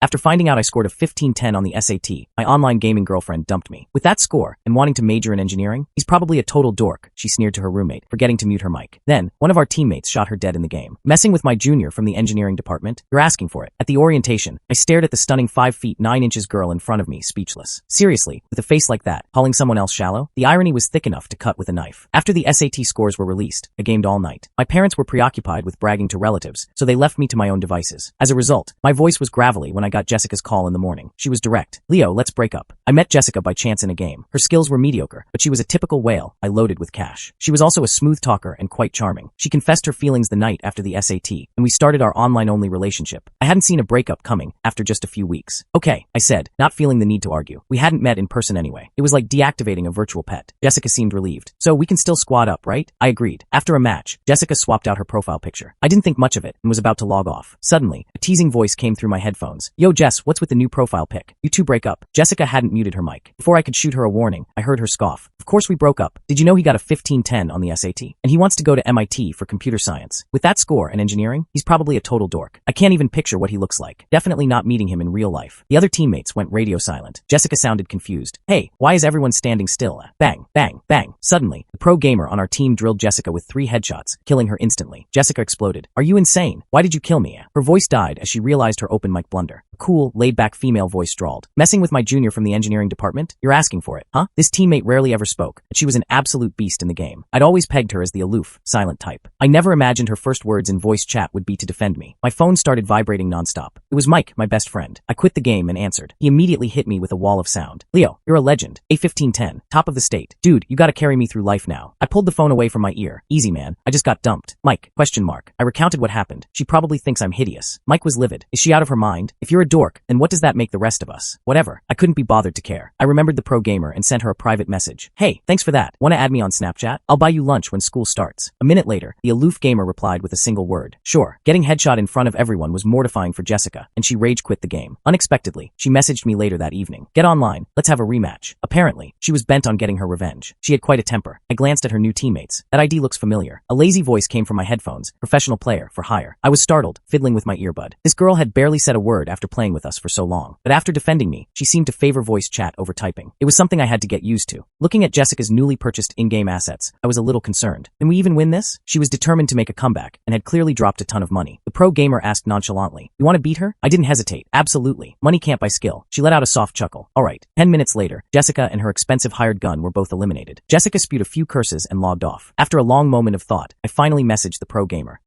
After finding out I scored a 1510 on the SAT, my online gaming girlfriend dumped me. With that score, and wanting to major in engineering, he's probably a total dork, she sneered to her roommate, forgetting to mute her mic. Then, one of our teammates shot her dead in the game. Messing with my junior from the engineering department? You're asking for it. At the orientation, I stared at the stunning 5 feet 9 inches girl in front of me, speechless. Seriously, with a face like that, calling someone else shallow? The irony was thick enough to cut with a knife. After the SAT scores were released, I gamed all night. My parents were preoccupied with bragging to relatives, so they left me to my own devices. As a result, my voice was gravelly when I got Jessica's call in the morning. She was direct. Leo, let's break up. I met Jessica by chance in a game. Her skills were mediocre, but she was a typical whale I loaded with cash. She was also a smooth talker and quite charming. She confessed her feelings the night after the SAT, and we started our online-only relationship. I hadn't seen a breakup coming after just a few weeks. Okay, I said, not feeling the need to argue. We hadn't met in person anyway. It was like deactivating a virtual pet. Jessica seemed relieved. So we can still squad up, right? I agreed. After a match, Jessica swapped out her profile picture. I didn't think much of it and was about to log off. Suddenly, a teasing voice came through my headphones. Yo Jess, what's with the new profile pic? You two break up. Jessica hadn't muted her mic. Before I could shoot her a warning, I heard her scoff. Of course we broke up. Did you know he got a 1510 on the SAT? And he wants to go to MIT for computer science. With that score and engineering, he's probably a total dork. I can't even picture what he looks like. Definitely not meeting him in real life. The other teammates went radio silent. Jessica sounded confused. Hey, why is everyone standing still? Bang, bang, bang. Suddenly, the pro gamer on our team drilled Jessica with 3 headshots, killing her instantly. Jessica exploded. Are you insane? Why did you kill me? Her voice died as she realized her open mic blunder. A cool, laid-back female voice drawled. Messing with my junior from the engineering department? You're asking for it, huh? This teammate rarely ever spoke, but she was an absolute beast in the game. I'd always pegged her as the aloof, silent type. I never imagined her first words in voice chat would be to defend me. My phone started vibrating nonstop. It was Mike, my best friend. I quit the game and answered. He immediately hit me with a wall of sound. Leo, you're a legend. A1510, top of the state. Dude, you gotta carry me through life now. I pulled the phone away from my ear. Easy man, I just got dumped. Mike, question mark. I recounted what happened. She probably thinks I'm hideous. Mike was livid. Is she out of her mind? If you're a dork, then what does that make the rest of us? Whatever. I couldn't be bothered to care. I remembered the pro gamer and sent her a private message. Hey, thanks for that. Wanna add me on Snapchat? I'll buy you lunch when school starts. A minute later, the aloof gamer replied with a single word. Sure. Getting headshot in front of everyone was mortifying for Jessica, and she rage quit the game. Unexpectedly, she messaged me later that evening. Get online. Let's have a rematch. Apparently, she was bent on getting her revenge. She had quite a temper. I glanced at her new teammates. That ID looks familiar. A lazy voice came from my headphones. Professional player for hire. I was startled, fiddling with my earbud. This girl had barely said a word after playing with us for so long. But after defending me, she seemed to favor voice chat over typing. It was something I had to get used to. Looking at Jessica's newly purchased in-game assets, I was a little concerned. Can we even win this? She was determined to make a comeback and had clearly dropped a ton of money. The pro gamer asked nonchalantly, you want to beat her? I didn't hesitate. Absolutely. Money can't buy skill. She let out a soft chuckle. All right. 10 minutes later, Jessica and her expensive hired gun were both eliminated. Jessica spewed a few curses and logged off. After a long moment of thought, I finally messaged the pro gamer.